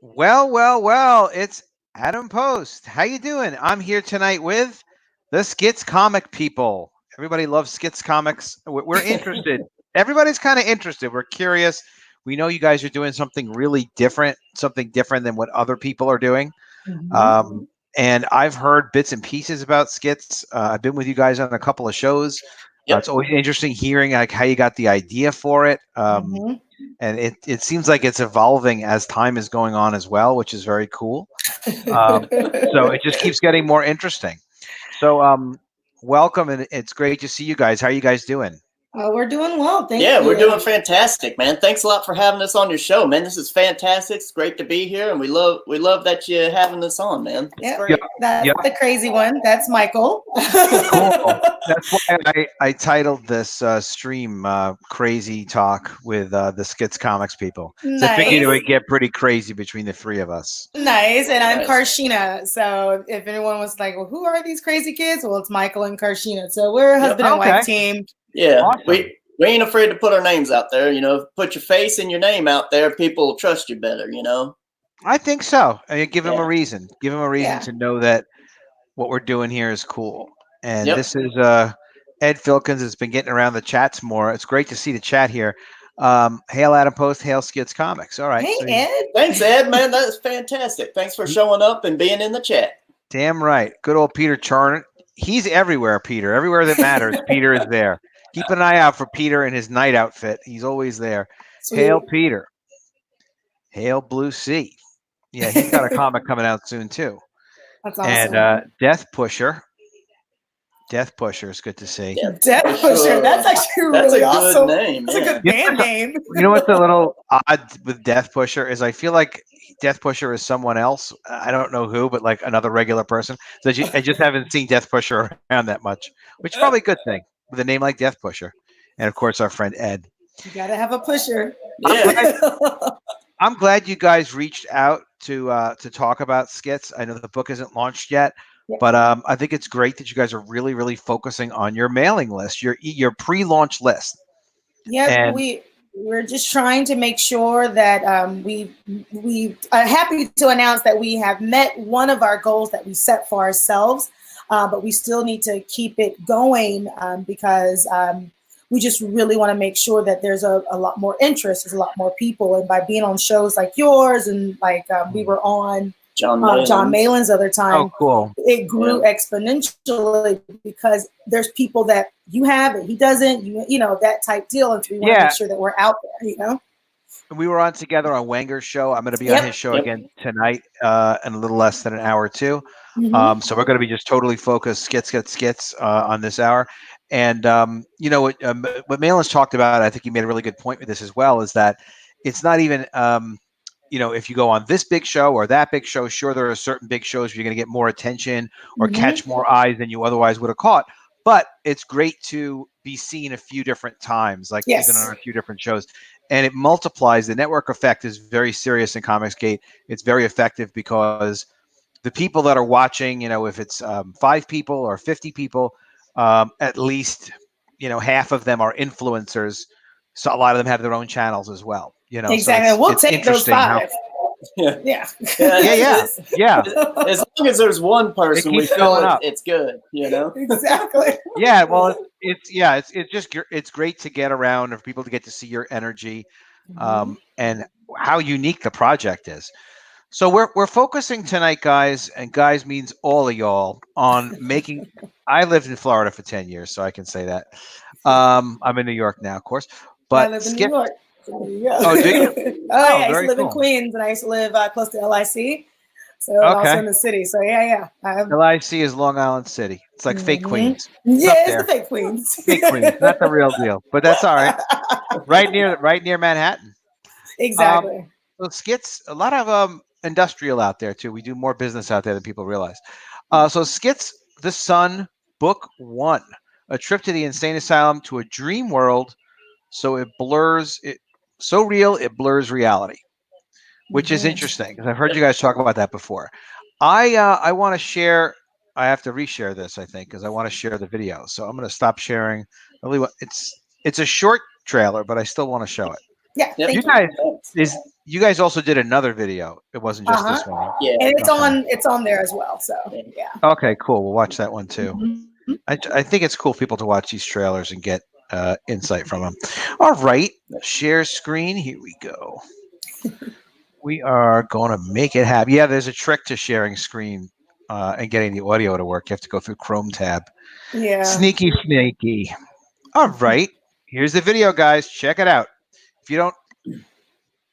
Well. It's Adam Post. How you doing? I'm here tonight with the Skits comic people. Everybody loves Skits comics. We're interested. Everybody's kind of interested. We're curious. We know you guys are doing something really different, something different than what other people are doing. Mhm. Um, and I've heard bits and pieces about Skits. I've been with you guys on a couple of shows. It's Yep. always interesting hearing like how you got the idea for it. Mhm. And it seems like it's evolving as time is going on as well, which is very cool. Um, so it just keeps getting more interesting. So welcome, and it's great to see you guys. How are you guys doing? We're doing well, thank Yeah, you. we're doing fantastic, man. Thanks a lot for having us on your show, man. This is fantastic. It's great to be here, and we love that you're having us on, man. It's Yep. great. That's Yep. the crazy one. That's Michael. Cool. That's why I titled this stream "Crazy Talk" with the Skits Comics people. So I figured it Nice. would get pretty crazy between the three of us. Nice. And I'm Nice. Karshina. So if anyone was like, well, who are these crazy kids? Well, it's Michael and Karshina. So we're a husband and Okay. wife team. Yeah, Awesome. we ain't afraid to put our names out there. You know, put your face and your name out there. People will trust you better. You know. I think so. I mean, give them a Yeah. reason. Give them a reason Yeah. to know that what we're doing here is cool. And Yep. this is Ed Filkins has been getting around the chats more. It's great to see the chat here. Hail Adam Post, hail Skits Comics. All right. Hey, So Ed. Thanks, Ed. Man, that's fantastic. Thanks for showing up and being in the chat. damn right. Good old Peter Charn. He's everywhere, Peter. Everywhere that matters, Peter is there. Keep an eye out for Peter in his night outfit. He's always there. Sweet. Hail Peter. Hail Blue Sea. Yeah, he's got a comic coming out soon too. That's awesome. And Death Pusher. Death Pusher is good to see. Yeah, Death for Pusher. sure. That's actually That's really a good awesome. name. That's a Yeah. good band name. You know what's a little odd with Death Pusher is I feel like Death Pusher is someone else. I don't know who, but like another regular person. So I just haven't seen Death Pusher around that much, which is probably a good thing with a name like Death Pusher. And of course, our friend Ed. You gotta have a pusher. Yeah. I'm glad you guys reached out to talk about Skits. I know the book isn't launched yet, Yep. but I think it's great that you guys are really, really focusing on your mailing list, your pre-launch list. Yep, And- we're just trying to make sure that we are happy to announce that we have met one of our goals that we set for ourselves, but we still need to keep it going because we just really want to make sure that there's a lot more interest, there's a lot more people, and by being on shows like yours and like we were on John John Malin. Malin's other time, Oh, cool. it grew exponentially because there's people that you have that he doesn't, you know, that type deal. And so we want to Yeah. make sure that we're out there, you know? We were on together on Wanger's show. I'm going to be Yep. on his show Yep. again tonight in a little less than an hour or two. Mhm. So we're going to be just totally focused, skits on this hour. And you know what Malin's talked about, I think he made a really good point with this as well, is that it's not even you know, if you go on this big show or that big show, sure, there are certain big shows where you're going to get more attention or Mhm. catch more eyes than you otherwise would have caught. But it's great to be seen a few different times, like Yes. even on a few different shows. And it multiplies. The network effect is very serious in Comicsgate. It's very effective because the people that are watching, you know, if it's 5 people or 50 people, at least, you know, half of them are influencers. So a lot of them have their own channels as well. You know, Exactly. So We'll it's take those interesting how- 5. Yeah. Yeah. Yeah. As long as there's one person, we keeps feel going up. it's good. You know. Exactly. Yeah, well, it's great to get around and for people to get to see your energy, and how unique the project is. So we're focusing tonight, guys, and guys means all of y'all, on making. I lived in Florida for 10 years, so I can say that. I'm in New York now, of course, but I live in Skip. New York. So there you go. Oh, do you? Oh, yeah. I used very to live in cool. Queens and I used to live close to LIC. So and also Okay. in the city. So yeah. LIC is Long Island City. It's like fake Mhm. Queens. Yeah, up it's there. the fake Queens. Fake Queens, not the real deal, but that's all right. Right near Manhattan. Exactly. Well, Skits, a lot of industrial out there too. We do more business out there than people realize. So Skits, The Sun, Book 1, a trip to the insane asylum to a dream world. So so real it blurs reality, which is Mhm. interesting because I've heard you guys talk about that before. I want to share. I have to reshare this, I think, because I want to share the video. So I'm going to stop sharing. It's a short trailer, but I still want to show it. Yeah. Yep. Thank You guys, you guys also did another video. It wasn't just this one. Yeah. And it's Okay. on there as well. So yeah. Okay, cool. We'll watch that one too. Mhm. I think it's cool for people to watch these trailers and get insight from them. All right, share screen. Here we go. We are going to make it happen. Yeah, there's a trick to sharing screen and getting the audio to work. You have to go through Chrome tab. Yeah. Sneaky, sneaky. All right, here's the video, guys. Check it out. If you don't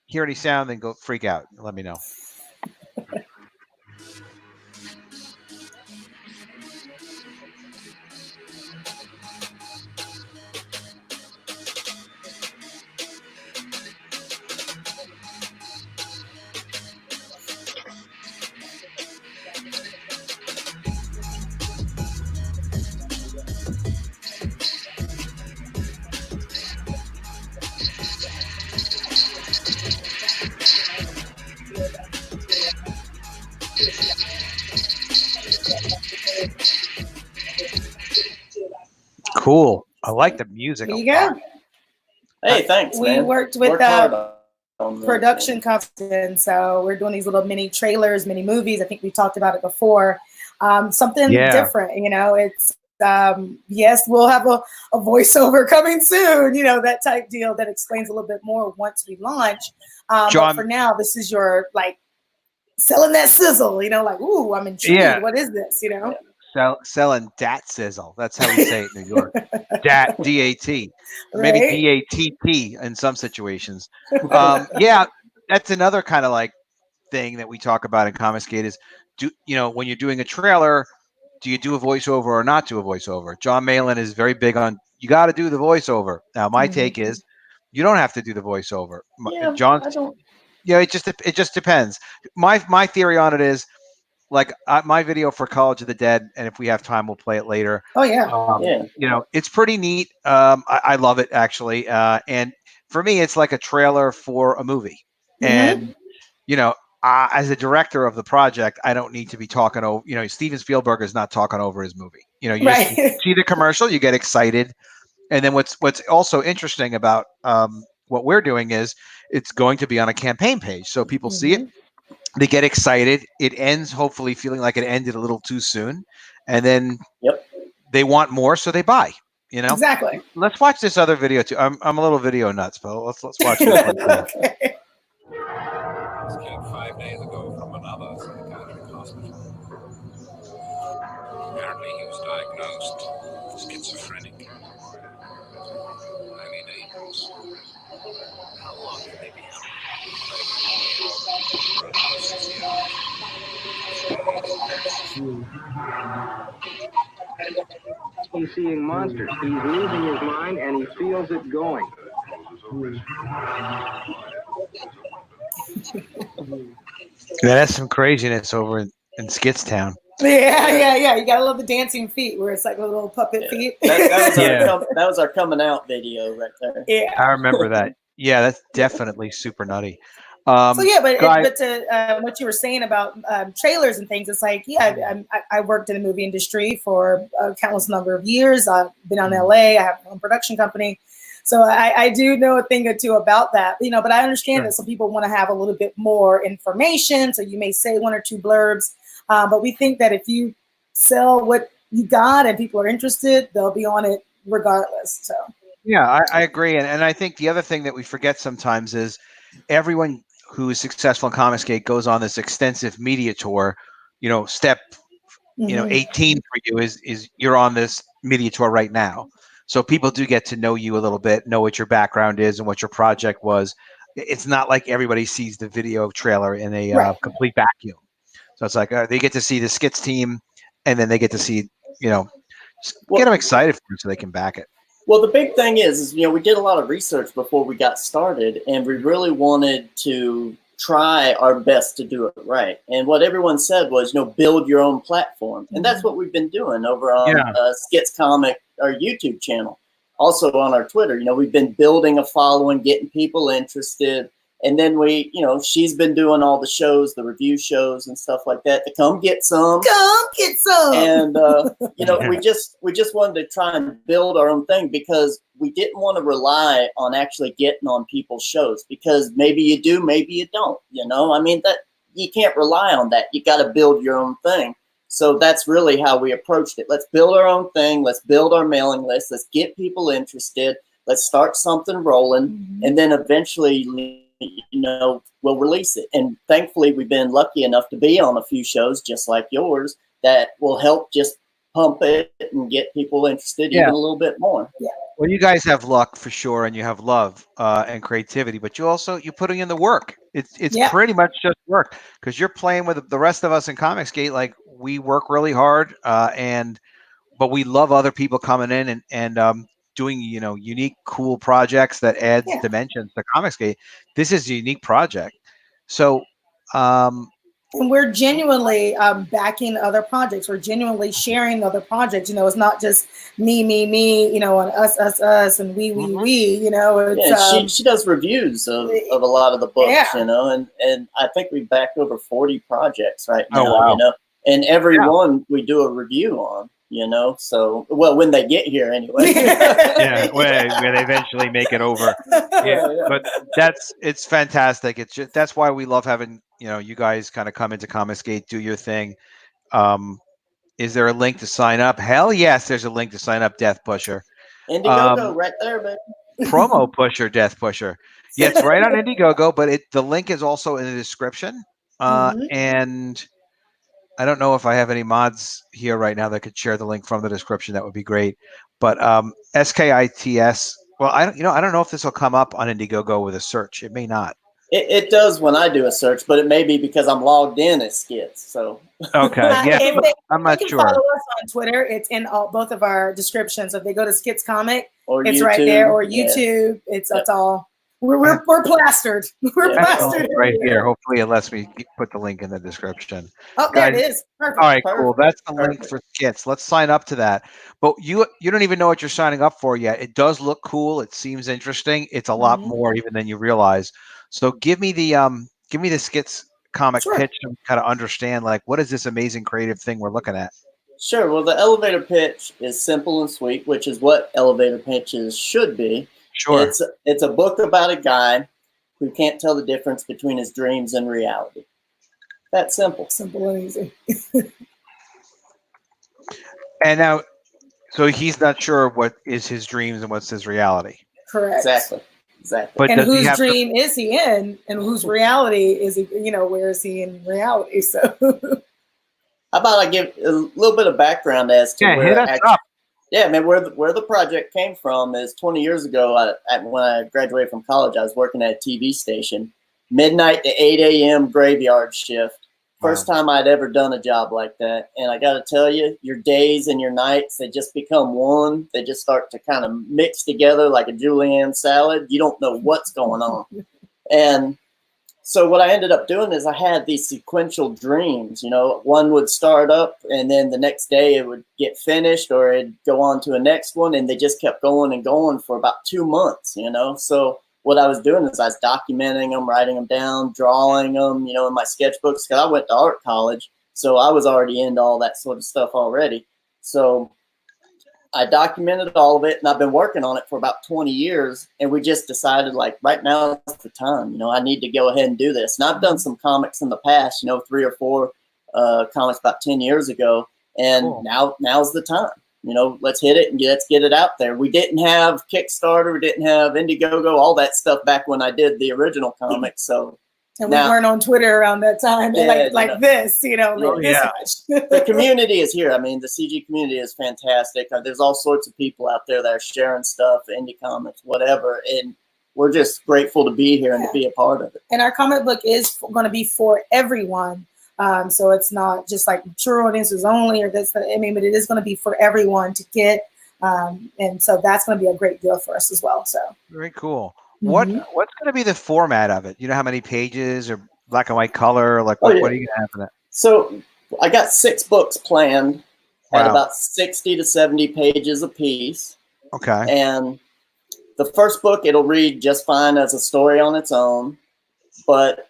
hear any sound, then go freak out. Let me know. Cool. I like the music. There you go. Hey, thanks, We man. worked with hard on this, production man. company, so we're doing these little mini trailers, mini movies. I think we talked about it before. Something different, you know. It's yes, we'll have a voiceover coming soon, you know, that type deal that explains a little bit more once we launch. But for now, this is your like selling that sizzle, you know, like, ooh, I'm intrigued. Yeah. What is this, you know? Selling dat sizzle. That's how we say it in New York. Dat, D-A-T. Maybe Right? D-A-T-T in some situations. Yeah, that's another kind of like thing that we talk about in Comicsgate is, when you're doing a trailer, do you do a voiceover or not do a voiceover? John Malin is very big on, you got to do the voiceover. Now, my take is, you don't have to do the voiceover. Yeah, John, I don't. yeah, it just depends. My theory on it is, like my video for College of the Dead, and if we have time, we'll play it later. Oh yeah. Yeah. It's pretty neat. I love it actually. And for me, it's like a trailer for a movie. And as a director of the project, I don't need to be talking over. Steven Spielberg is not talking over his movie. You just see the commercial, you get excited, and then what's also interesting about what we're doing is it's going to be on a campaign page, so people see it. They get excited. It ends hopefully feeling like it ended a little too soon, and then they want more, so they buy. Exactly. Let's watch this other video too. I'm a little video nuts, but let's watch this one too. Okay. Escaped 5 days ago from another psychiatric hospital. Apparently, he was diagnosed schizophrenic. 90 days. How long can they be out? He's seeing monsters. He's losing his mind, and he feels it going. That's some craziness over in Skits Town. Yeah. You gotta love the dancing feet, where it's like a little puppet feet. That was our coming out video right there. Yeah, I remember that. Yeah, that's definitely super nutty. but to what you were saying about trailers and things, it's like, I worked in the movie industry for a countless number of years. I've been on LA. I have my own production company. So I do know a thing or two about that, but I understand that some people want to have a little bit more information. So you may say one or two blurbs, but we think that if you sell what you got and people are interested, they'll be on it regardless. So yeah, I agree. And I think the other thing that we forget sometimes is everyone who is successful in Comicsgate goes on this extensive media tour. Step 18 for you is you're on this media tour right now. So people do get to know you a little bit, know what your background is and what your project was. It's not like everybody sees the video trailer in a complete vacuum. So it's like they get to see the Skits team, and then they get to see, get them excited for it so they can back it. Well, the big thing is we did a lot of research before we got started, and we really wanted to try our best to do it right. And what everyone said was, build your own platform. And that's what we've been doing over on Skits Comic, our YouTube channel. Also on our Twitter, we've been building a following, getting people interested. And then she's been doing all the shows, the review shows and stuff like that. To come get some. Come get some. And we just wanted to try and build our own thing, because we didn't want to rely on actually getting on people's shows, because maybe you do, maybe you don't. I mean, that you can't rely on that. You got to build your own thing. So that's really how we approached it. Let's build our own thing. Let's build our mailing list. Let's get people interested. Let's start something rolling, and then eventually, we'll release it. And thankfully, we've been lucky enough to be on a few shows just like yours that will help just pump it and get people interested even a little bit more. Yeah. Well, you guys have luck for sure, and you have love and creativity, but you're putting in the work. It's pretty much just work, because you're playing with the rest of us in Comicsgate. Like, we work really hard, but we love other people coming in and doing unique, cool projects that adds dimensions to Comicsgate. This is a unique project, so. And we're genuinely backing other projects. We're genuinely sharing other projects. It's not just me, and us, and we. It's, she does reviews of a lot of the books, and I think we backed over 40 projects right now, oh, wow. And every one we do a review on. So when they get here anyway. When they eventually make it over. But it's fantastic. It's just, that's why we love having you guys kind of come into Comicsgate, do your thing. Is there a link to sign up? Hell yes, there's a link to sign up, Death Pusher. Indiegogo right there, baby. Promo Pusher, Death Pusher. Yeah, it's right on Indiegogo, but the link is also in the description. And I don't know if I have any mods here right now that could share the link from the description. That would be great. But SKITS. Well, I don't know if this will come up on Indiegogo with a search. It may not. It does when I do a search, but it may be because I'm logged in as Skits. So okay, yeah, I'm not sure. Follow us on Twitter. It's in both of our descriptions. So if they go to Skits Comic, or it's YouTube, right there, or YouTube. It's all. We're plastered. We're plastered right here. Hopefully, it lets me put the link in the description. Oh, there it is. Perfect. All right, cool. That's the link for Skits. Let's sign up to that. But you don't even know what you're signing up for yet. It does look cool. It seems interesting. It's a lot more even than you realize. So give me the Skits comic pitch to kind of understand, like, what is this amazing creative thing we're looking at? Sure. Well, the elevator pitch is simple and sweet, which is what elevator pitches should be. Sure. It's a book about a guy who can't tell the difference between his dreams and reality. That's simple. Simple and easy. And now, so he's not sure what is his dreams and what's his reality. Correct. Exactly. But and whose dream is he in, and whose reality is he? Where is he in reality? So, how about I give a little bit of background as to where where the project came from is 20 years ago. When I graduated from college, I was working at a TV station, midnight to 8 a.m. graveyard shift. First time I'd ever done a job like that. And I got to tell you, your days and your nights, they just become one. They just start to kind of mix together like a julienne salad. You don't know what's going on. And so what I ended up doing is I had these sequential dreams. One would start up and then the next day it would get finished, or it'd go on to a next one. And they just kept going and going for about 2 months, So what I was doing is I was documenting them, writing them down, drawing them, in my sketchbooks, because I went to art college. So I was already into all that sort of stuff already. So I documented all of it, and I've been working on it for about 20 years. And we just decided, like, right now is the time. I need to go ahead and do this. And I've done some comics in the past, 3 or 4 comics about 10 years ago. And now's the time. Let's hit it and let's get it out there. We didn't have Kickstarter, we didn't have Indiegogo, all that stuff back when I did the original comics. So, and we weren't on Twitter around that time, like this, this much. The community is here. I mean, the CG community is fantastic. There's all sorts of people out there that are sharing stuff, indie comics, whatever, and we're just grateful to be here and to be a part of it. And our comic book is going to be for everyone. So it's not just like mature audiences only, or this. But it is going to be for everyone to get, and so that's going to be a great deal for us as well. So very cool. What's going to be the format of it? How many pages, or black and white color? Like what are you going to have in it? So I got 6 books planned at about 60 to 70 pages a piece. Okay. And the first book, it'll read just fine as a story on its own. But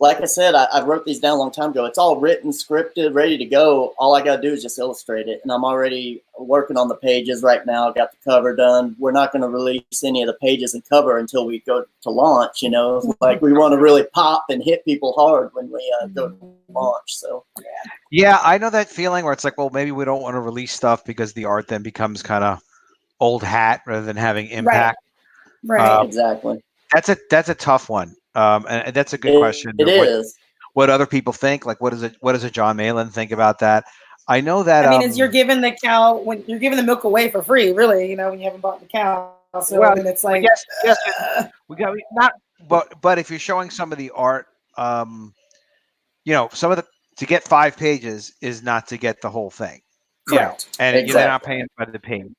like I said, I wrote these down a long time ago. It's all written, scripted, ready to go. All I got to do is just illustrate it. And I'm already working on the pages right now. Got the cover done. We're not going to release any of the pages and cover until we go to launch. You know, like we want to really pop and hit people hard when we go to launch. So, Yeah, I know that feeling where it's like, well, maybe we don't want to release stuff because the art then becomes kind of old hat rather than having impact. Right. exactly. That's a tough one. And that's a good question. It is. What other people think? Like, what does a John Malin think about that? I know that. I mean, as you're giving the cow when you're giving the milk away for free, really, you know, when you haven't bought the cow. So well, I mean, it's like, yes, we got not, but if you're showing some of the art, you know, some of the to get 5 pages is not to get the whole thing. You know, correct. and Exactly. they're not paying by the page.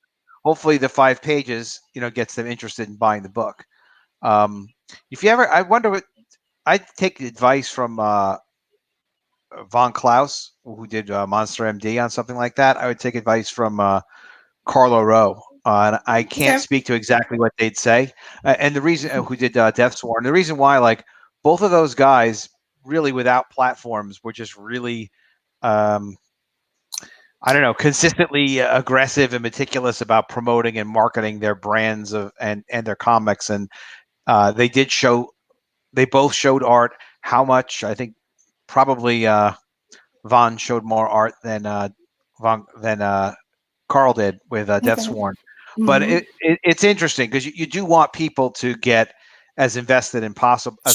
Hopefully, the 5 pages, you know, gets them interested in buying the book. If you ever, I wonder what I take advice from Von Klaus, who did Monster MD on something like that. I would take advice from Carlo Rowe. And I can't Okay. speak to exactly what they'd say. And the reason who did Death Sworn, the reason why, like both of those guys, really without platforms, were just really, I don't know, consistently aggressive and meticulous about promoting and marketing their brands and their comics. And they did show, they both showed art. How much? I think probably Von showed more art than Carl did with Death Okay. Sworn. But it's interesting because you do want people to get as invested as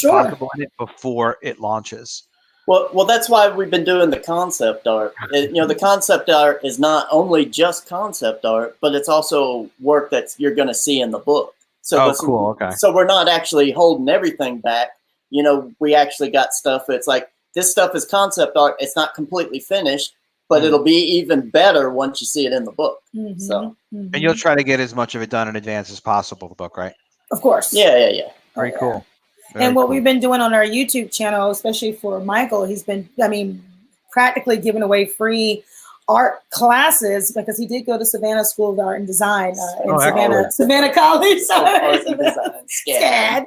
Sure. possible in it before it launches. Well, that's why we've been doing the concept art. You know, the concept art is not only just concept art, but it's also work that you're going to see in the book. So cool. Okay. So we're not actually holding everything back. You know, we actually got stuff that's like, this stuff is concept art. It's not completely finished, but it'll be even better once you see it in the book. So, and you'll try to get as much of it done in advance as possible. The book, right? Of course. yeah. Very cool. And what we've been doing on our YouTube channel, especially for Michael, he's been, I mean, practically giving away free art classes because he did go to Savannah School of Art and Design in Savannah College. Sorry, SCAD.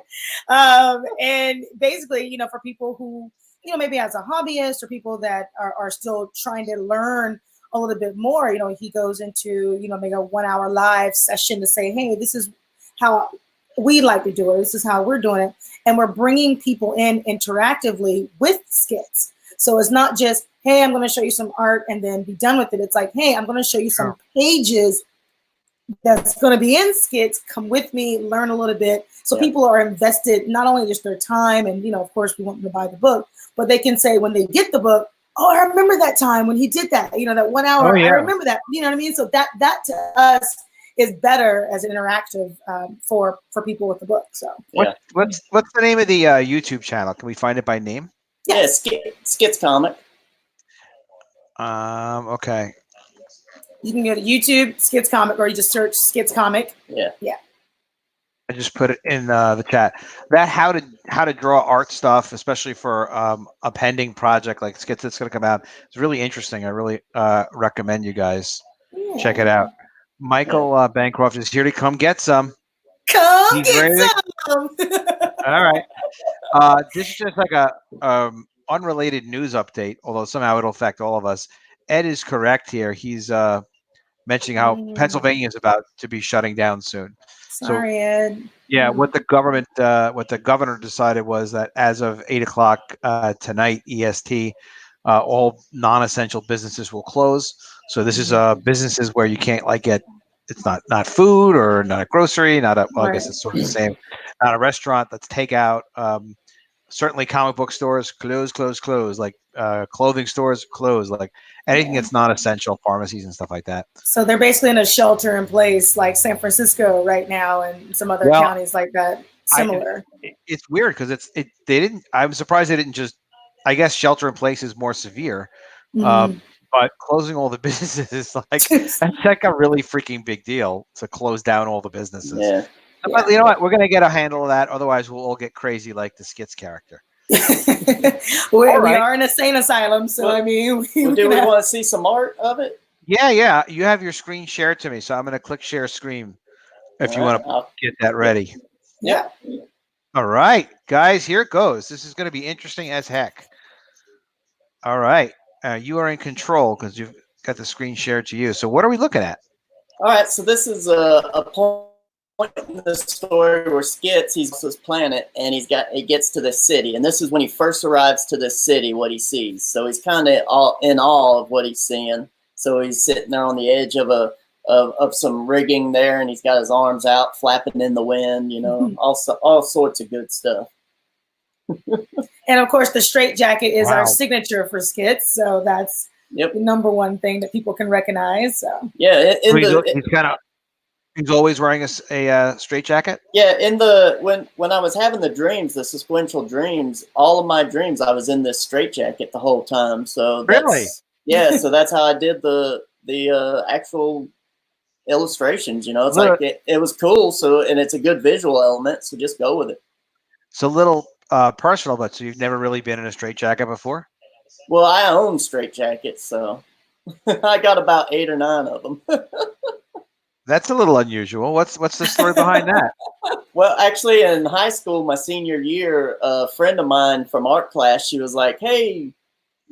And basically, you know, for people who, you know, maybe as a hobbyist or people that are still trying to learn a little bit more, you know, he goes into, you know, maybe a 1 hour live session to say, hey, this is how we like to do it. This is how we're doing it. And we're bringing people in interactively with skits. So it's not just, hey, I'm going to show you some art and then be done with it. It's like, hey, I'm going to show you some pages that's going to be in skits. Come with me, learn a little bit. So people are invested, not only just their time and, you know, of course we want them to buy the book, but they can say when they get the book, oh, I remember that time when he did that, you know, that 1 hour, I remember that, you know what I mean? So that to us is better as an interactive for people with the book. So what's the name of the YouTube channel? Can we find it by name? Yeah, Skits Comic. Okay. You can go to YouTube, Skits Comic, or you just search Skits Comic. Yeah. I just put it in the chat. That how to draw art stuff, especially for a pending project like Skits that's going to come out, it's really interesting. I really recommend you guys check it out. Michael Bancroft is here to come get some. Come get some. All right. This is just like a unrelated news update, although somehow it'll affect all of us. Ed is correct here. He's mentioning how Pennsylvania is about to be shutting down soon. Sorry, Ed. Yeah, what the governor decided was that as of 8 o'clock tonight, EST, all non-essential businesses will close. So this is businesses where you can't it's not food or not a grocery, not a, well, I guess it's sort of the same, not a restaurant, that's takeout. Certainly comic book stores, close, like clothing stores, close, like anything that's not essential, pharmacies and stuff like that. So they're basically in a shelter in place like San Francisco right now and some other counties like that, similar. It's weird because I'm surprised they didn't just, I guess shelter in place is more severe. But closing all the businesses is that's like a really freaking big deal to close down all the businesses. Yeah. But you know what? We're going to get a handle of that. Otherwise, we'll all get crazy like the Skits character. We are an insane asylum. So, I mean, do we want to see some art of it? Yeah. You have your screen shared to me. So I'm going to click share screen if you want to get that ready. Yeah. All right. guys, here it goes. This is going to be interesting as heck. All right. You are in control because you've got the screen shared to you. So what are we looking at? All right, so this is a point in the story where Skits, he's on this planet, and he gets to this city, and this is when he first arrives to this city, what he sees. So he's kind of all in awe of what he's seeing. So he's sitting there on the edge of some rigging there, and he's got his arms out, flapping in the wind, you know, all sorts of good stuff. And of course, the straight jacket is Wow. our signature for Skits, so that's the number one thing that people can recognize. So Yeah, he's always wearing a straight jacket. Yeah, when I was having the dreams, the sequential dreams, all of my dreams, I was in this straitjacket the whole time. So Really? Yeah, so that's how I did the actual illustrations. You know, it's like it was cool. So, and it's a good visual element. So just go with it. It's a little personal, but so you've never really been in a straitjacket before? Well, I own straitjackets, so I got about 8 or 9 of them. That's a little unusual. What's the story behind that? Well, actually, in high school, my senior year, a friend of mine from art class, she was like, "Hey,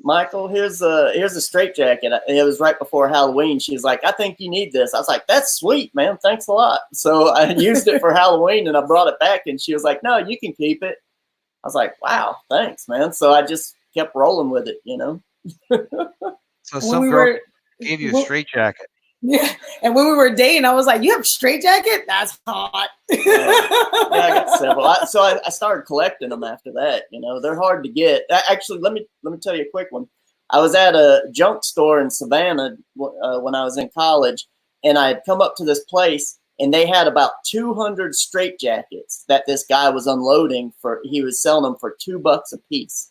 Michael, here's a straitjacket." It was right before Halloween. She was like, "I think you need this." I was like, "That's sweet, man. Thanks a lot." So I used it for Halloween, and I brought it back, and she was like, "No, you can keep it." I was like, "Wow, thanks, man." So I just kept rolling with it, you know. So some girl gave you a straitjacket. Yeah, and when we were dating, I was like, "You have a straitjacket? That's hot." Yeah, I got several. So I started collecting them after that. You know, they're hard to get. Actually, let me tell you a quick one. I was at a junk store in Savannah when I was in college, and I had come up to this place, and they had about 200 straitjackets that this guy was unloading for. He was selling them for $2 a piece.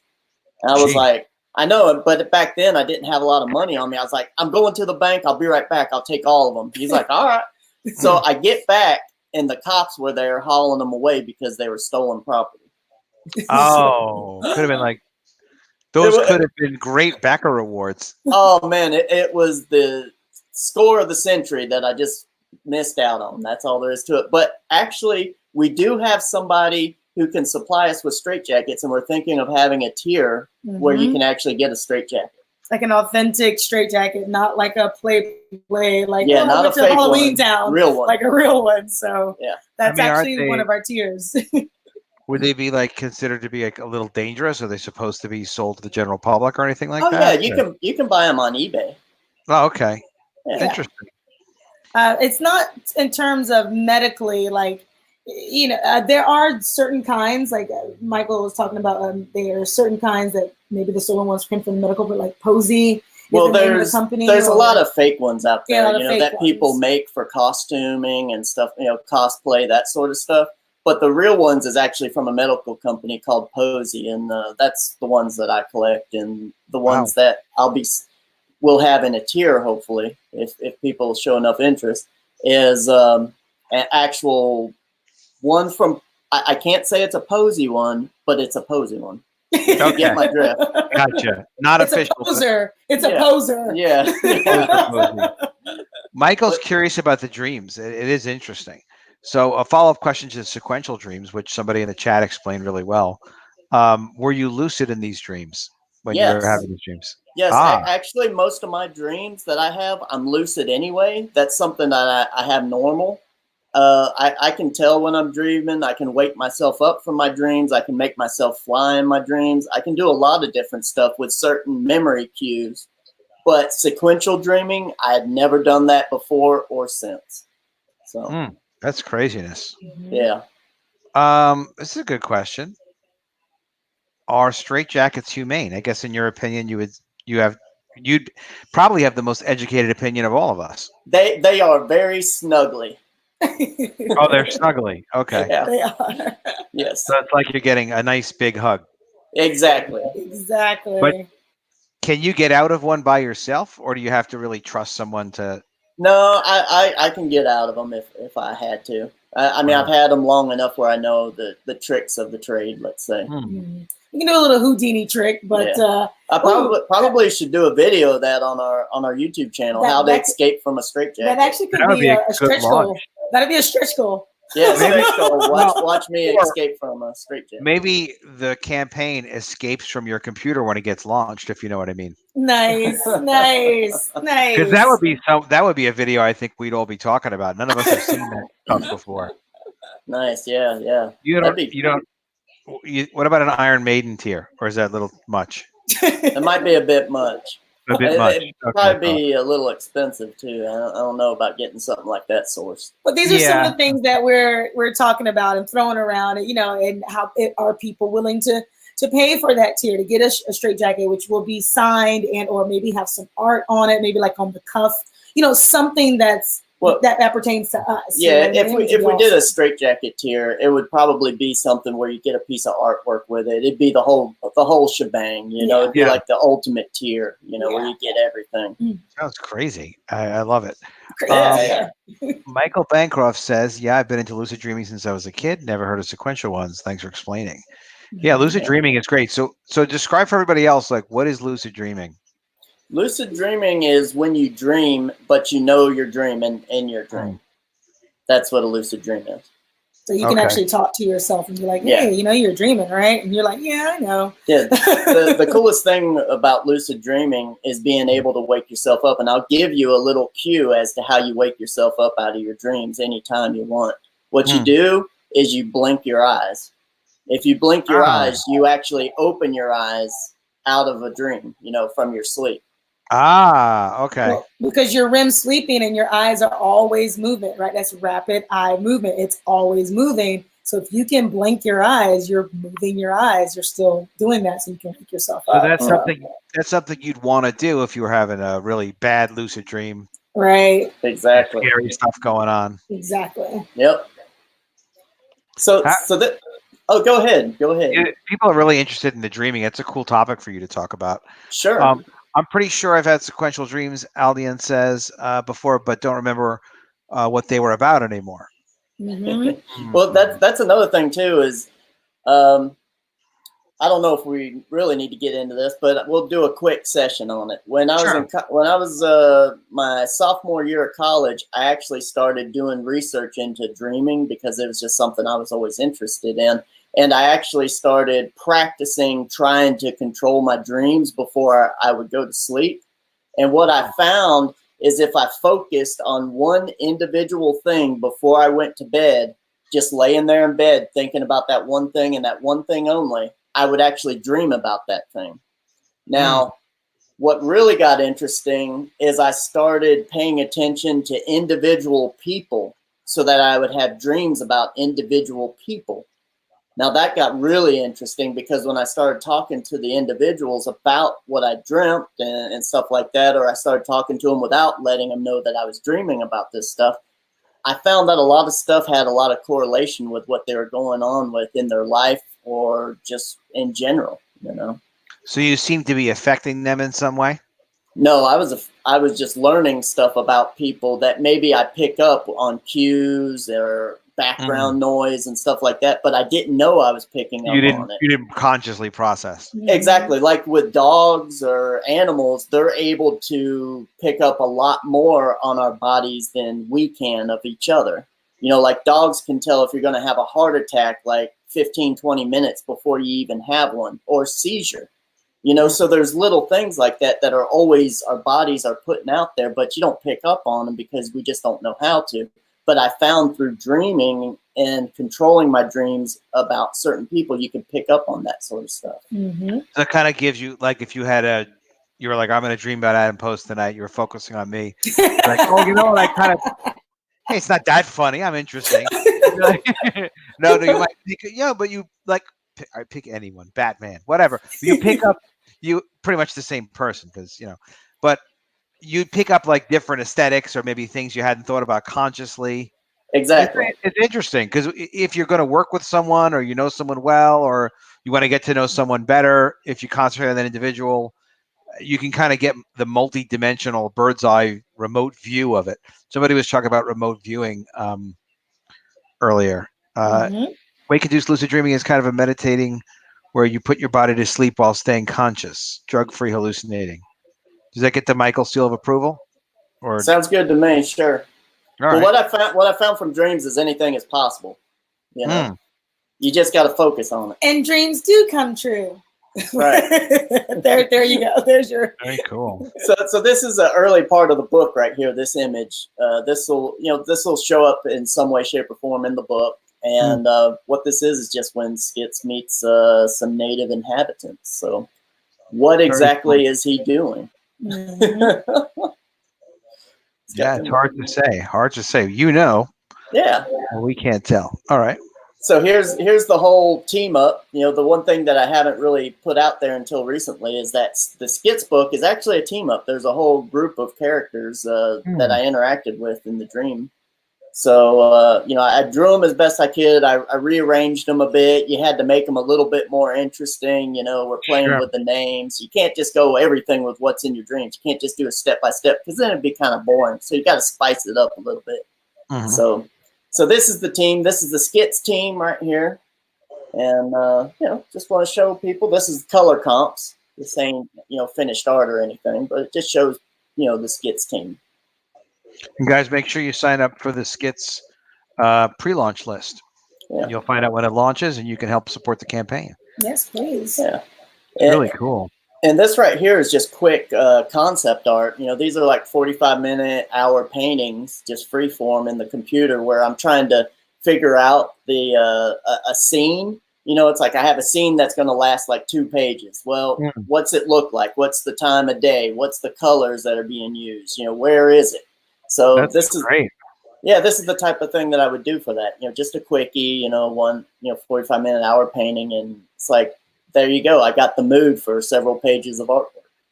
And I was like, I know, but back then I didn't have a lot of money on me. I was like, "I'm going to the bank. I'll be right back. I'll take all of them." He's like, "All right." So I get back, and the cops were there hauling them away because they were stolen property. Oh, could have been like those. Could have been great backer rewards. Oh man, it was the score of the century that I just missed out on. That's all there is to it. But actually, we do have somebody who can supply us with straitjackets, and we're thinking of having a tier where you can actually get a straitjacket. Like an authentic straitjacket, not like a play, like not a fake Halloween one, Town, real one, like a real one. So yeah, that's actually one of our tiers. Would they be like considered to be like a little dangerous? Are they supposed to be sold to the general public or anything like that? Yeah, you can buy them on eBay. Oh, okay, Yeah. interesting. It's not in terms of medically, like, you know, there are certain kinds, like Michael was talking about, there are certain kinds that maybe the stolen ones came from the medical, but like Posey. Well, there's a lot of fake ones out there, Yeah, you know, that people make for costuming and stuff, you know, cosplay, that sort of stuff. But the real ones is actually from a medical company called Posey, and that's the ones that I collect, and the ones that we'll have in a tier, hopefully, if people show enough interest, is an actual one from, I can't say it's a Posey one, but it's a Posey one. You get my drift. Gotcha. Not it's official. A poser. It's a poser. Yeah. Michael's curious about the dreams. It is interesting. So a follow-up question to the sequential dreams, which somebody in the chat explained really well. Were you lucid in these dreams when you were having these dreams? Yes, actually, most of my dreams that I have, I'm lucid anyway. That's something that I have normal. I can tell when I'm dreaming. I can wake myself up from my dreams. I can make myself fly in my dreams. I can do a lot of different stuff with certain memory cues. But sequential dreaming, I had never done that before or since. So that's craziness. Yeah. This is a good question. Are straitjackets humane? I guess in your opinion, you'd probably have the most educated opinion of all of us. They are very snuggly. Oh, they're snuggly. Okay. Yeah. They are. Yes. So it's like you're getting a nice big hug. Exactly. Exactly. But can you get out of one by yourself, or do you have to really trust someone to? No, I can get out of them if I had to. I mean, I've had them long enough where I know the tricks of the trade, let's say. You can do a little Houdini trick, but I probably should do a video of that on our YouTube channel, how to escape from a straitjacket. That actually could be a stretch goal. That'd be a stretch goal. Yeah, Maybe- straight goal. well, Watch me or- escape from a straitjacket. Maybe the campaign escapes from your computer when it gets launched, if you know what I mean. Nice, nice, nice. Because that would be a video I think we'd all be talking about. None of us have seen that stuff before. Nice, yeah. You That'd don't. be, You don't. What about an Iron Maiden tier, or is that a little much? it might be a bit much. A bit It, much. it'd Okay. probably be a little expensive too. I don't know about getting something like that sourced. But these are some Yeah. of the things that we're talking about and throwing around, and and how are people willing to pay for that tier to get a straight jacket, which will be signed and or maybe have some art on it, maybe like on the cuff, something that's that pertains to us. Yeah, you know what I if mean? we Which would if be we did a awesome. straitjacket tier, it would probably be something where you get a piece of artwork with it. It'd be the whole shebang. Yeah. It'd be Yeah. like the ultimate tier. Where Yeah. you get everything. Sounds crazy. I love it. Yeah. Michael Bancroft says, "Yeah, I've been into lucid dreaming since I was a kid. Never heard of sequential ones. Thanks for explaining." Yeah, lucid dreaming is great. So describe for everybody else, like, what is lucid dreaming? Lucid dreaming is when you dream, but you know you're dreaming in your dream. That's what a lucid dream is. So you can Okay. actually talk to yourself and be like, Yeah. hey, you're dreaming, right? And you're like, yeah, I know. Yeah, the coolest thing about lucid dreaming is being able to wake yourself up. And I'll give you a little cue as to how you wake yourself up out of your dreams anytime you want. What you do is you blink your eyes. If you blink your eyes, you actually open your eyes out of a dream, from your sleep. Okay. Well, because you're REM sleeping and your eyes are always moving, right? That's rapid eye movement. It's always moving. So if you can blink your eyes, you're moving your eyes. You're still doing that, so you can wake yourself So up. that's something you'd want to do if you were having a really bad lucid dream. Right. Exactly. Scary stuff going on. Exactly. Yep. So that. Oh, go ahead. People are really interested in the dreaming. It's a cool topic for you to talk about. Sure. I'm pretty sure I've had sequential dreams, Aldian says, before, but don't remember what they were about anymore. Mm-hmm. Well, that's another thing too. Is I don't know if we really need to get into this, but we'll do a quick session on it. When I was my sophomore year of college, I actually started doing research into dreaming because it was just something I was always interested in. And I actually started practicing trying to control my dreams before I would go to sleep. And what I found is if I focused on one individual thing before I went to bed, just laying there in bed thinking about that one thing and that one thing only, I would actually dream about that thing. Now, what really got interesting is I started paying attention to individual people so that I would have dreams about individual people. Now that got really interesting because when I started talking to the individuals about what I dreamt and stuff like that, or I started talking to them without letting them know that I was dreaming about this stuff, I found that a lot of stuff had a lot of correlation with what they were going on with in their life or just in general, So you seem to be affecting them in some way? No, I was just learning stuff about people that maybe I pick up on cues or background noise and stuff like that, but I didn't know I was picking up on it. You didn't consciously process. Exactly. Like with dogs or animals, they're able to pick up a lot more on our bodies than we can of each other. Like dogs can tell if you're going to have a heart attack like 15, 20 minutes before you even have one, or seizure. So there's little things like that are always our bodies are putting out there, but you don't pick up on them because we just don't know how to. But I found through dreaming and controlling my dreams about certain people, you can pick up on that sort of stuff. Mm-hmm. So it kind of gives you, like, if you were like, I'm going to dream about Adam Post tonight. You were focusing on me. Like, oh, you know what? Hey, it's not that funny. I'm interesting. No, you might pick, but you like, I pick anyone, Batman, whatever. You pick up, you pretty much the same person because, but you pick up like different aesthetics or maybe things you hadn't thought about consciously. Exactly. It's interesting because if you're going to work with someone or someone well, or you want to get to know someone better, if you concentrate on that individual, you can kind of get the multi-dimensional bird's eye remote view of it. Somebody was talking about remote viewing earlier. Wake-induced lucid dreaming is kind of a meditating where you put your body to sleep while staying conscious, drug-free hallucinating. Does that get the Michael seal of approval? Or sounds good to me. Sure. All But right. what I found from dreams is anything is possible. You know, Mm. you just got to focus on it. And dreams do come true. Right. there you go. There's your. Very cool. So this is an early part of the book right here. This image, this will show up in some way, shape, or form in the book. And what this is just when Skits meets some native inhabitants. So, what exactly is he doing? Mhm. Yeah, it's hard to say. Hard to say. You know, Yeah. we can't tell. All right. So here's the whole team up. You know, the one thing that I haven't really put out there until recently is that the Skits book is actually a team up. There's a whole group of characters that I interacted with in the dream. So, you know, I drew them as best I could. I rearranged them a bit. You had to make them a little bit more interesting. You know, we're playing with the names. You can't just go everything with what's in your dreams. You can't just do a step by step because then it'd be kind of boring. So you got to spice it up a little bit. Mhm. So this is the team. This is the Skits team right here. And, you know, just want to show people this is color comps. This ain't, you know, finished art or anything, but it just shows, you know, the Skits team. You guys, make sure you sign up for the Skits pre-launch list. Yeah. You'll find out when it launches, and you can help support the campaign. Yes, please. Yeah. It's really cool. And this right here is just quick concept art. You know, these are like 45-minute, hour paintings, just free form in the computer where I'm trying to figure out the a scene. You know, it's like I have a scene that's going to last like 2 pages. Well, what's it look like? What's the time of day? What's the colors that are being used? You know, where is it? So this is great. Yeah, this is the type of thing that I would do for that. You know, just a quickie, you know, 45-minute, hour painting. And it's like, there you go. I got the mood for several pages of artwork.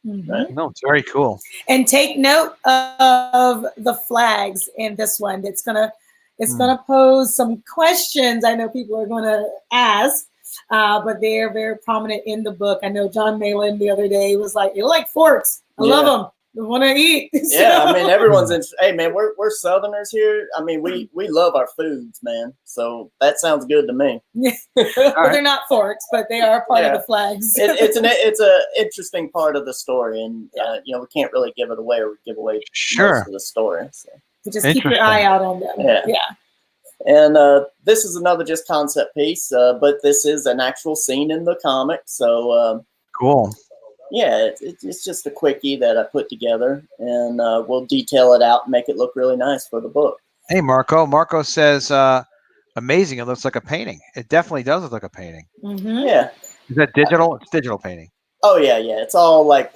Right? No, it's very cool. And take note of the flags in this one. It's gonna pose some questions. I know people are gonna ask, but they're very prominent in the book. I know John Malin the other day was like, "You like forks? I love them. I want to eat." Yeah, I mean, everyone's in. Hey, man, we're Southerners here. I mean, we love our foods, man. So that sounds good to me. Well, they're not forks, but they are part of the flags. It's an interesting part of the story, and you know, we can't really give it away, or we give away most of the story. So just keep your eye out on them. Yeah. And this is another just concept piece, but this is an actual scene in the comic. So cool. Yeah, it's just a quickie that I put together, and we'll detail it out and make it look really nice for the book. Hey, Marco. Marco says, amazing. It looks like a painting. It definitely does look like a painting. Yeah. Is that digital? It's digital painting. Oh, yeah. It's all like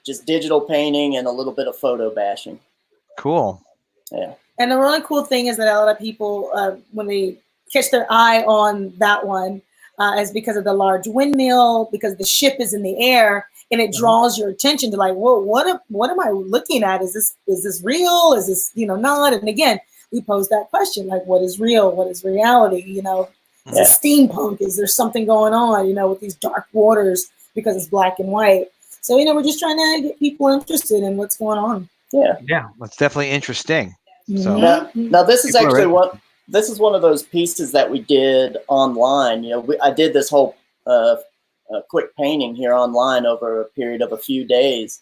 just digital painting and a little bit of photo bashing. Cool. Yeah. And the really cool thing is that a lot of people, when they catch their eye on that one, is because of the large windmill, because the ship is in the air. And it draws your attention to like, whoa, what am I looking at? Is this real? Is this, you know, not? And again, we pose that question, like, what is real? What is reality? You know, is it steampunk? Is there something going on, you know, with these dark waters because it's black and white? So, you know, we're just trying to get people interested in what's going on. Yeah. Yeah, that's definitely interesting. So now this is actually one of those pieces that we did online. You know, I did this whole quick painting here online over a period of a few days.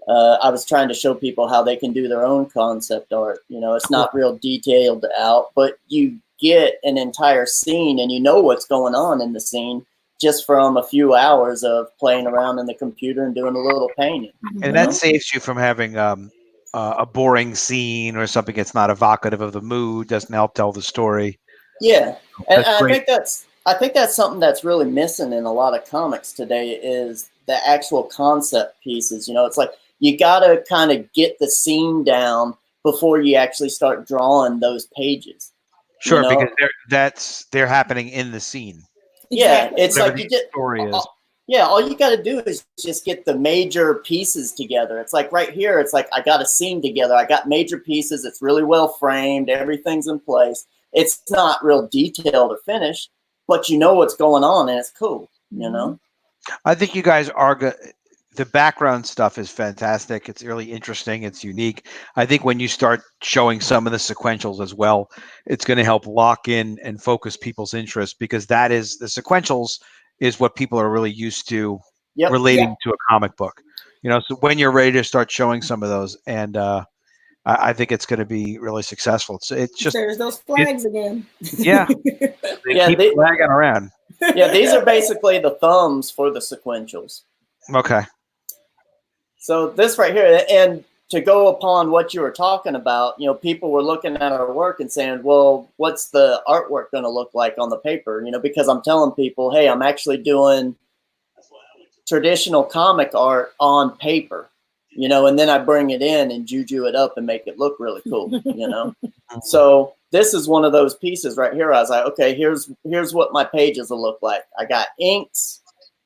I was trying to show people how they can do their own concept art. You know, it's not real detailed out, but you get an entire scene and you know what's going on in the scene just from a few hours of playing around in the computer and doing a little painting. And that saves you from having a boring scene or something that's not evocative of the mood, doesn't help tell the story. Yeah, and I think that's something that's really missing in a lot of comics today is the actual concept pieces. You know, it's like you got to kind of get the scene down before you actually start drawing those pages. Sure, you know? Because they're happening in the scene. Yeah, it's like you get story is. Yeah, all you got to do is just get the major pieces together. It's like right here, it's like I got a scene together. I got major pieces. It's really well framed. Everything's in place. It's not real detailed or finished, but you know what's going on, and it's cool, you know? I think you guys are good. The background stuff is fantastic. It's really interesting. It's unique. I think when you start showing some of the sequentials as well, it's going to help lock in and focus people's interest because that is the sequentials is what people are really used to relating to a comic book. You know, so when you're ready to start showing some of those and I think it's going to be really successful. It's just There's those flags again. yeah, they Yeah, keep flagging around. Yeah, these are basically the thumbs for the sequentials. Okay. So this right here, and to go upon what you were talking about, you know, people were looking at our work and saying, well, what's the artwork going to look like on the paper? You know, because I'm telling people, hey, I'm actually doing traditional comic art on paper, you know, and then I bring it in and juju it up and make it look really cool, you know. So this is one of those pieces right here. I was like, okay, here's what my pages will look like. I got inks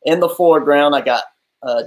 in the foreground. I got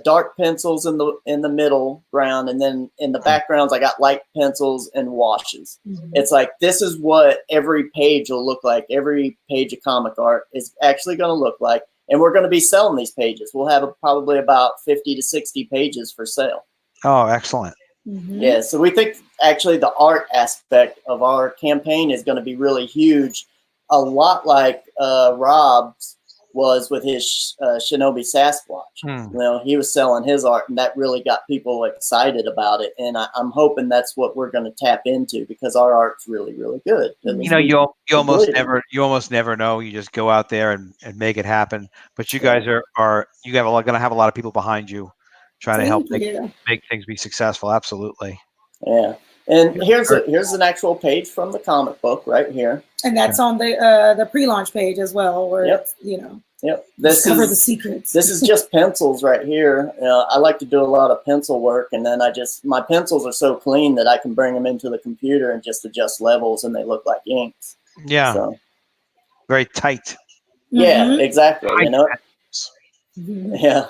dark pencils in the middle ground, and then in the backgrounds I got light pencils and washes. It's like this is what every page will look like. Every page of comic art is actually going to look like, and we're going to be selling these pages. We'll have probably about 50 to 60 pages for sale. Oh, excellent. Yeah, so we think actually the art aspect of our campaign is going to be really huge, a lot like Rob's was with his Shinobi Sasquatch. You know, he was selling his art, and that really got people excited about it. And I'm hoping that's what we're going to tap into, because our art's really, really good. You know, you almost never know. You just go out there and make it happen. But you guys are going to have a lot of people behind you trying to help make things be successful. Absolutely. Yeah. And here's an actual page from the comic book right here. And that's on the pre-launch page as well, where it's, you know, discover the secrets. This is just pencils right here. I like to do a lot of pencil work, and then my pencils are so clean that I can bring them into the computer and just adjust levels, and they look like inks. Yeah. So, very tight. Yeah, exactly. You know. Yeah.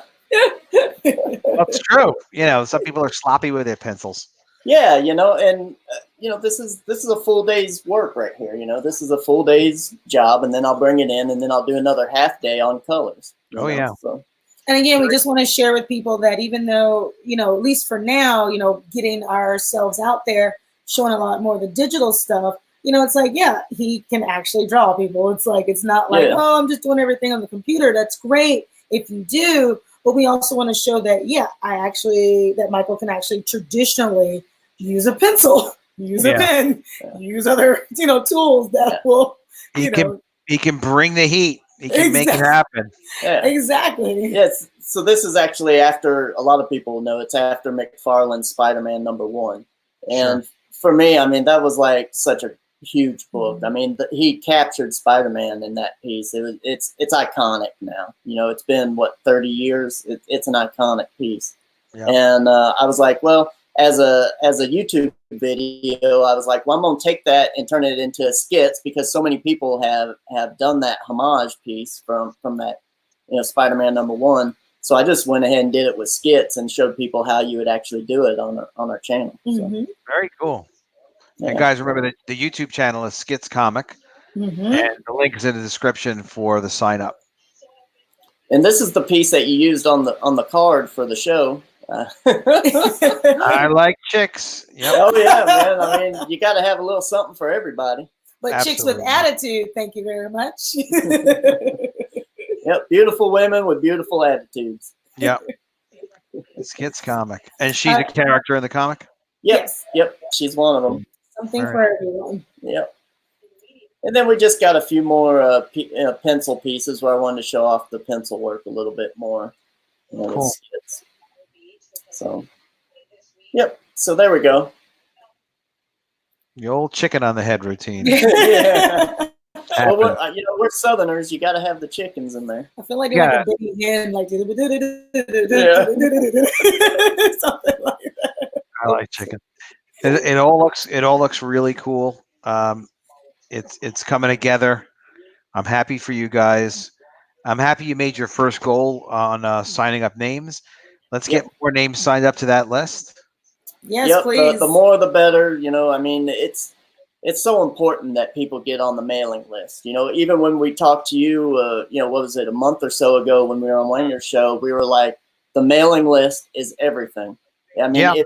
That's true. You know, some people are sloppy with their pencils. Yeah, you know, and you know, this is a full day's work right here. You know, this is a full day's job, and then I'll bring it in, and then I'll do another half day on colors. Yeah. So. And again, we just want to share with people that even though, you know, at least for now, you know, getting ourselves out there, showing a lot more of the digital stuff, you know, it's like, yeah, he can actually draw people. It's like, it's not like, oh, I'm just doing everything on the computer. That's great if you do. But we also want to show that, that Michael can actually traditionally use a pencil, use a pen, use other, you know, tools that will, he can bring the heat. He can make it happen. Yeah. Exactly. Yes. So this is actually after, a lot of people know, it's after McFarlane's Spider-Man #1. And for me, I mean, that was like such a huge book. I mean, he captured Spider-Man in that piece. It's iconic now. You know, it's been 30 years. It's an iconic piece. Yeah. And I was like, well, as a YouTube video, I was like, well, I'm gonna take that and turn it into skits, because so many people have done that homage piece from that, you know, Spider-Man #1. So I just went ahead and did it with skits and showed people how you would actually do it on our channel. So. Very cool. Yeah. And guys, remember that the YouTube channel is Skits Comic, and the link is in the description for the sign up. And this is the piece that you used on the card for the show. I like chicks. Yep. Oh yeah, man. I mean, you got to have a little something for everybody. But absolutely. Chicks with attitude. Thank you very much. Yep, beautiful women with beautiful attitudes. Yep. Skits Comic, and she's a character in the comic. Yes. Yep. She's one of them. Something for everyone. Yep. And then we just got a few more pencil pieces where I wanted to show off the pencil work a little bit more. You know, cool. So, yep. So there we go. The old chicken on the head routine. Yeah. Well, we're Southerners. You got to have the chickens in there. I feel like you're like a baby hen, like something like that. I like chicken. It all looks really cool. It's coming together. I'm happy for you guys. I'm happy you made your first goal on signing up names. Let's get more names signed up to that list. Yes, please. The more the better. You know, I mean, it's so important that people get on the mailing list. You know, even when we talked to you, you know, what was it, a month or so ago when we were on Wanger's show, we were like, the mailing list is everything. I mean,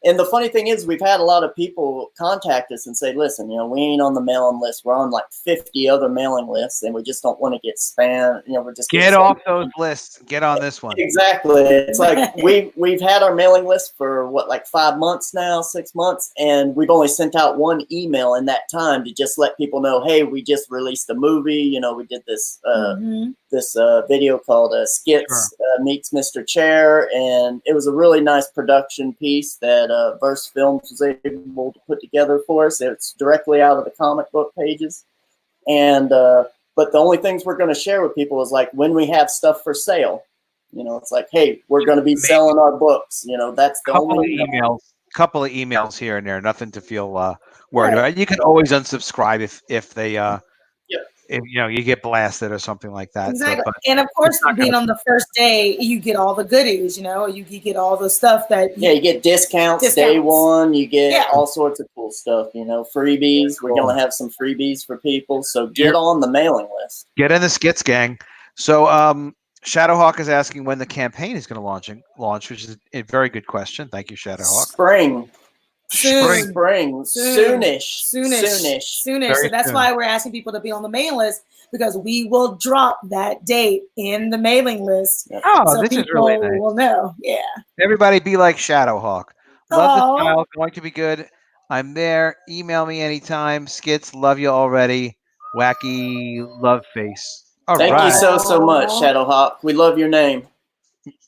And the funny thing is, we've had a lot of people contact us and say, listen, we ain't on the mailing list. We're on like 50 other mailing lists, and we just don't want to get spam. We're just get off those lists. Get on this one. Exactly. It's like we've had our mailing list for like 5 months now, 6 months, and we've only sent out one email in that time to just let people know, hey, we just released a movie. We did this this video called SKITS Meets Mr. Chair, and it was a really nice production piece that Verse Films was able to put together for us. It's directly out of the comic book pages, and but the only things we're going to share with people is like when we have stuff for sale. It's like, hey, we're going to be selling our books. That's the only couple of emails here and there. Nothing to feel worried about. You can always unsubscribe if they if you get blasted or something like that. Exactly. So, and of course, being on the first day, you get all the goodies. You get all the stuff that you get discounts day one. You get all sorts of cool stuff. Freebies. We're going to have some freebies for people. So get on the mailing list. Get in the Skits gang. So Shadowhawk is asking when the campaign is going to launch, which is a very good question. Thank you, Shadowhawk. Spring. Soonish. So that's why we're asking people to be on the mailing list, because we will drop that date in the mailing list. Oh, so this people is really nice. will know. Yeah. Everybody be like Shadowhawk. Love the style. Going to be good. I'm there. Email me anytime. Skits, love you already. Wacky love face. Thank you so much, Shadowhawk. We love your name.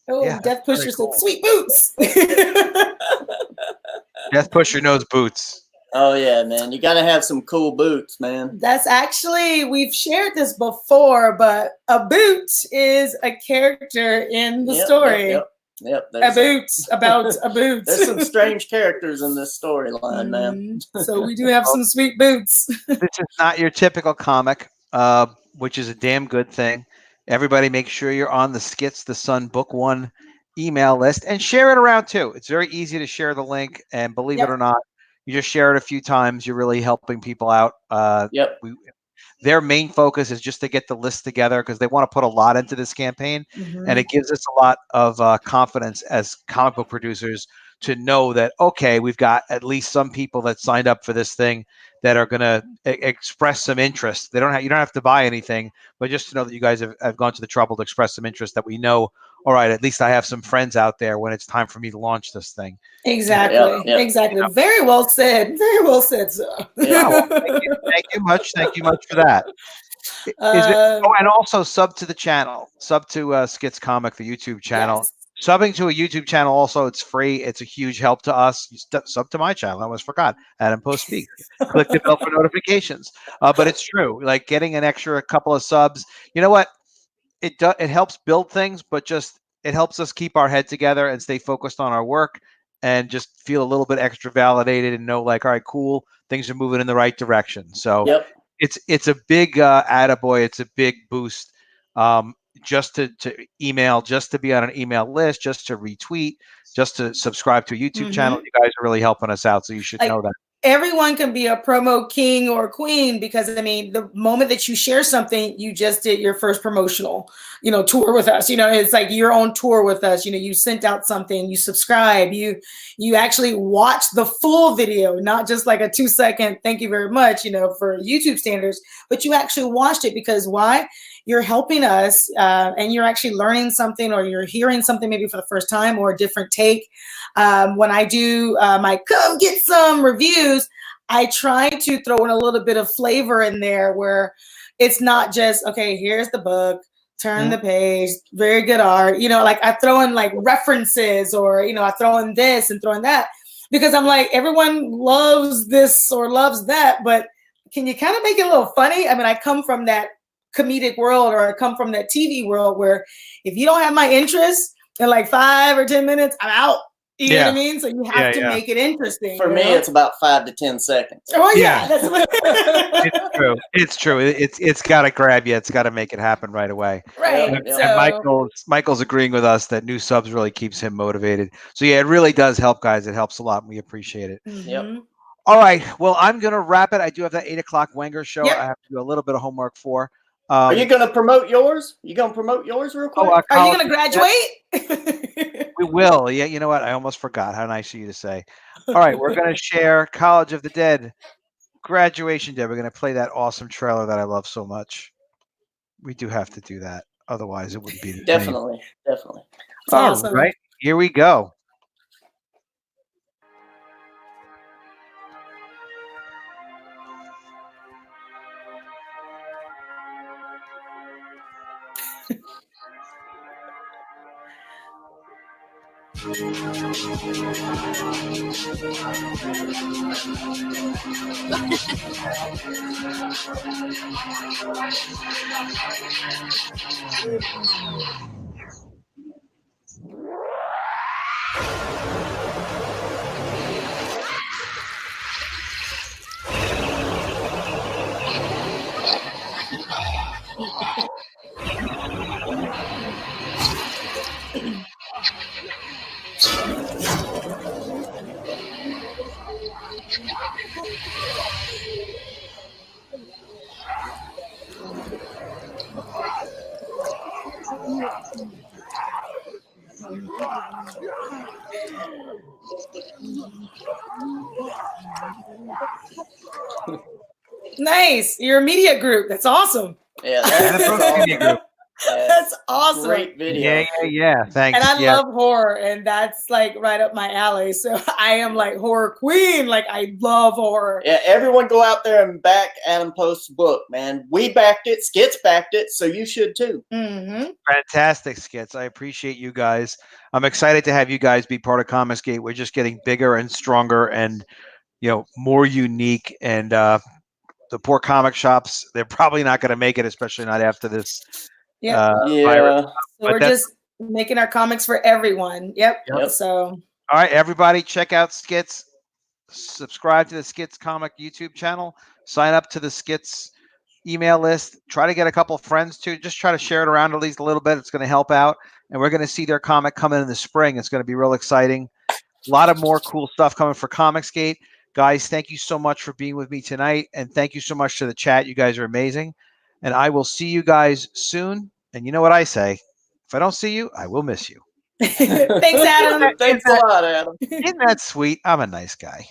Oh, yeah, Death Pusher said, "Sweet boots." Death Pusher knows boots. Oh yeah, man! You got to have some cool boots, man. That's actually, we've shared this before, but a boot is a character in the story. Yep. About a boot. There's some strange characters in this storyline, man. So we do have some sweet boots. This is not your typical comic, which is a damn good thing. Everybody make sure you're on the Skits the Sun Book 1 email list and share it around too. It's very easy to share the link, and believe it or not, you just share it a few times, you're really helping people out. Their main focus is just to get the list together because they want to put a lot into this campaign, and it gives us a lot of confidence as comic book producers to know that, okay, we've got at least some people that signed up for this thing that are going to express some interest. You don't have to buy anything, but just to know that you guys have gone to the trouble to express some interest, that we know, all right, at least I have some friends out there when it's time for me to launch this thing. Exactly. Exactly. Very well said. Very well said, sir. Well, thank you much. Thank you much for that. And also sub to the channel. Sub to Skits Comic, the YouTube channel. Yes. Subbing to a YouTube channel also, it's free. It's a huge help to us. You sub to my channel. I almost forgot. Adam Post Speak. Click the bell for notifications. But it's true. Like getting an extra couple of subs. You know what? It helps build things, but just it helps us keep our head together and stay focused on our work and just feel a little bit extra validated and know, like, all right, cool, things are moving in the right direction. So it's a big attaboy. It's a big boost. Just to email, just to be on an email list, just to retweet, just to subscribe to a YouTube channel. You guys are really helping us out, so you should know that. Everyone can be a promo king or queen, because I mean, the moment that you share something, you just did your first promotional, tour with us. It's like you're on tour with us. You sent out something, you subscribe, you actually watch the full video, not just like a 2-second thank you very much, for YouTube standards, but you actually watched it. Because why? You're helping us, and you're actually learning something, or you're hearing something maybe for the first time, or a different take. When I do my come get some reviews, I try to throw in a little bit of flavor in there, where it's not just, okay, here's the book, turn the page, very good art. Like I throw in like references, or, I throw in this and throw in that, because I'm like, everyone loves this or loves that, but can you kind of make it a little funny? I mean, I come from that comedic world, or I come from that TV world, where if you don't have my interest in like 5 or 10 minutes, I'm out. You know what I mean? So you have to make it interesting. For me, it's about 5 to 10 seconds. Oh yeah. That's it's true. It's true. It's got to grab you. It's got to make it happen right away. Right. And Michael's agreeing with us that new subs really keeps him motivated. So yeah, it really does help, guys. It helps a lot, and we appreciate it. Yep. All right. Well, I'm gonna wrap it. I do have that 8 o'clock Wenger show. I have to do a little bit of homework for. Are you going to promote yours? You going to promote yours real quick? Are you going to graduate? We will. Yeah, you know what? I almost forgot. How nice of you to say. All right, we're going to share College of the Dead Graduation Day. We're going to play that awesome trailer that I love so much. We do have to do that. Otherwise, it wouldn't be the same. Definitely. Definitely. It's All awesome. right, here we go. Nice. You're a media group. That's awesome. Yeah, Manifest Media Group. That's awesome. Great video. Yeah. Thanks. And I yeah. love horror, and that's like right up my alley. So I am like horror queen. Like I love horror. Yeah, everyone go out there and back Adam Post's book, man. We backed it, Skits backed it, so you should too. Mm-hmm. Fantastic skits. I appreciate you guys. I'm excited to have you guys be part of Comicsgate. We're just getting bigger and stronger and more unique. And the poor comic shops, they're probably not going to make it, especially not after this Yep. virus. So But we're just making our comics for everyone. Yep. Yep. So all right, everybody, check out Skits. Subscribe to the Skits Comic YouTube channel. Sign up to the Skits email list. Try to get a couple friends too. Just try to share it around at least a little bit. It's going to help out. And we're going to see their comic coming in the spring. It's going to be real exciting. A lot of more cool stuff coming for Comicsgate. Guys, thank you so much for being with me tonight. And thank you so much to the chat. You guys are amazing. And I will see you guys soon. And you know what I say? If I don't see you, I will miss you. thanks, Adam. Thanks a lot, Adam. Isn't that sweet? I'm a nice guy.